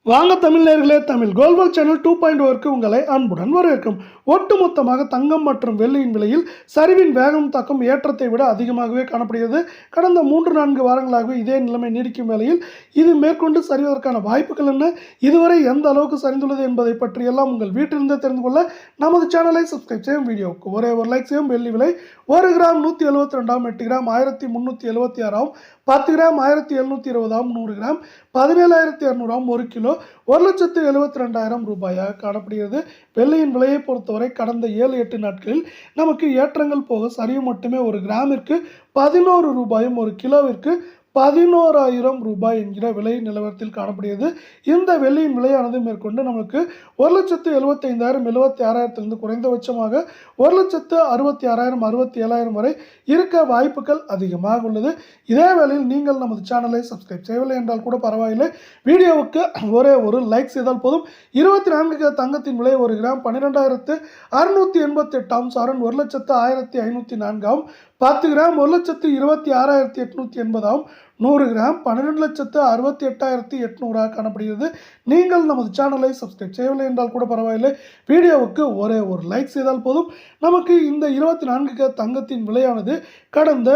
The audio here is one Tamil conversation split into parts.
வாங்க தமிழ் நேயர்களே, தமிழ் கோல்வல் சேனல் 2.0க்கு உங்களை அன்புடன் வரவேற்கும். ஒட்டுமொத்தமாக தங்கம் மற்றும் வெள்ளியின் விலையில் சரிவின் வேகம் தாக்கம் ஏற்றத்தை விட அதிகமாகவே காணப்படுகிறது. கடந்த 3-4 வாரங்களாகவே இதே நிலைமை நீடிக்கும் வேளையில் இது மேற்கொண்டு சரிவதற்கான வாய்ப்புகள் என்ன, இதுவரை எந்த அளவுக்கு சரிந்துள்ளது என்பதை பற்றியெல்லாம் உங்கள் வீட்டிலிருந்தே தெரிந்து கொள்ள நமது சேனலை சப்ஸ்கிரைப் செய்யும். வீடியோவுக்கு ஒரே ஒரு லைக் செய்யும். வெள்ளி விலை 1 gram 172, 8 gram 1376, 10 gram 1720, 100 gram 17,200, 1 kilo 1,72,000 ரூபாயாக காணப்படுகிறது. வெள்ளியின் விலையை பொறுத்தவரை கடந்த 7-8 நாட்களில் நமக்கு ஏற்றங்கள் போக சரிவு மட்டுமே. 1 கிராமிற்கு 11 ரூபாயும் 1 கிலோவிற்கு 11,000 ரூபாய் என்கிற விலை நிலவரத்தில் காணப்படுகிறது. இந்த வெள்ளியின் விலையானது மேற்கொண்டு நமக்கு 1,75,000 76,000 குறைந்தபட்சமாக 1,66,000 67,000 வரை இருக்க வாய்ப்புகள் அதிகமாக உள்ளது. இதே வேளையில் நீங்கள் நமது சேனலை சப்ஸ்கிரைப் செய்யவில்லை என்றால் கூட பரவாயில்லை, வீடியோவுக்கு ஒரே ஒரு லைக் செய்தால் போதும். 24 தங்கத்தின் விலை 1 கிராம் 12,688, சவரன் 1,01,504, 10 கிராம் 1,26,880, 100 கிராம் 12,68,800 காணப்படுகிறது. நீங்கள் நமது சேனலை சப்ஸ்கிரைப் செய்யவில்லை என்றால் கூட பரவாயில்லை, வீடியோவுக்கு ஒரே ஒரு லைக் செய்தால் போதும். நமக்கு இந்த 24 தங்கத்தின் விலையானது கடந்த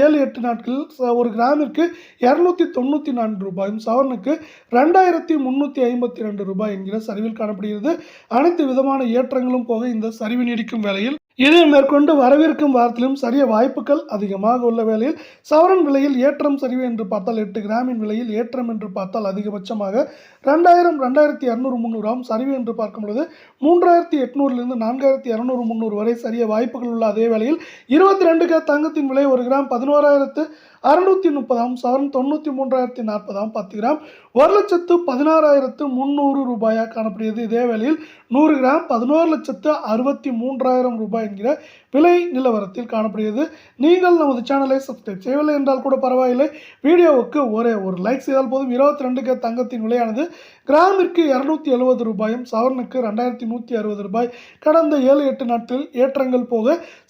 7-8 நாட்களில் 1 கிராமிற்கு 294 ரூபாயும் சவரனுக்கு 2,352 ரூபாய் என்கிற சரிவில் காணப்படுகிறது. அனைத்து விதமான ஏற்றங்களும் போக இந்த சரிவு நீடிக்கும் வேளையில் இதை மேற்கொண்டு வரவிருக்கும் வாரத்திலும் சரிய வாய்ப்புகள் அதிகமாக உள்ள வேளையில் சவரன் விலையில் ஏற்றம் சரிவு என்று பார்த்தால் 8 கிராமின் விலையில் ஏற்றம் என்று பார்த்தால் அதிகபட்சமாக 2,000, 2,200, 300 சரிவு என்று பார்க்கும் பொழுது 3,800 4,200, 300 வரை சரிய வாய்ப்புகள் உள்ள அதே வேளையில் 22 தங்கத்தின் விலை 1 கிராம் 11,630, சவரன் 93,040, 10 கிராம் 1,16,300 ரூபாயாக காணப்படுகிறது. இதே வேளையில் 100 கிராம் 11,63,000 ரூபாய் என்கிற விலை நிலவரத்தில் காணப்படுகிறது. நீங்கள் நமது சேனலை சப்ஸ்கிரைப் செய்யவில்லை என்றால் கூட பரவாயில்லை, வீடியோவுக்கு ஒரே ஒரு லைக் செய்தால் போதும். 22 தங்கத்தின் விலையானது கிராமிற்கு 270 ரூபாயும் சவரனுக்கு 2,160 ரூபாய் கடந்த 7-8 நாட்களில் ஏற்றங்கள் போக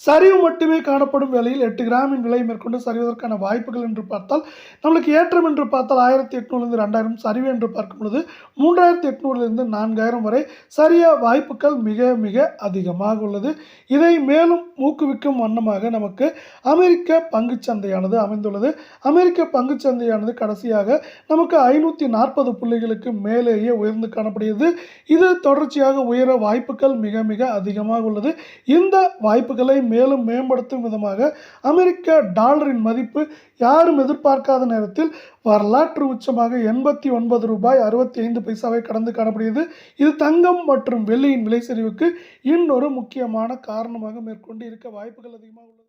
சரிவு மட்டுமே காணப்படும் வேளையில் 8 கிராமின் விலை மேற்கொண்டு சரிவதற்கான வாய்ப்புகள் என்று பார்த்தால் நம்மளுக்கு ஏற்றம் என்று பார்த்தால் 1,800 2,000, சரிவு என்று பார்க்கும் பொழுது 3,800 4,000 வரை சரிய வாய்ப்புகள் மிக மிக அதிகமாக உள்ளது. இதை மேலும் ஊக்குவிக்கும் வண்ணமாக நமக்கு அமெரிக்க பங்குச்சந்தையானது அமைந்துள்ளது. அமெரிக்க பங்குச்சந்தையானது கடைசியாக நமக்கு 540 புள்ளிகளுக்கு மேலேயே உயர்ந்து காணப்படுகிறது. இது தொடர்ச்சியாக உயர வாய்ப்புகள் மிக மிக அதிகமாக உள்ளது. இந்த வாய்ப்புகளை மேலும் மேம்படுத்தும் விதமாக அமெரிக்க டாலரின் மதிப்பு யாரும் எதிர்பார்க்காத நேரத்தில் வரலாற்று உச்சமாக 89 ரூபாய் 65 பைசாவை கடந்து காணப்படுகிறது. இது தங்கம் மற்றும் வெள்ளியின் விலை சரிவுக்கு இன்னொரு முக்கியமான காரணமாக மேற்கொண்டு இருக்க வாய்ப்புகள் அதிகமாக உள்ளது.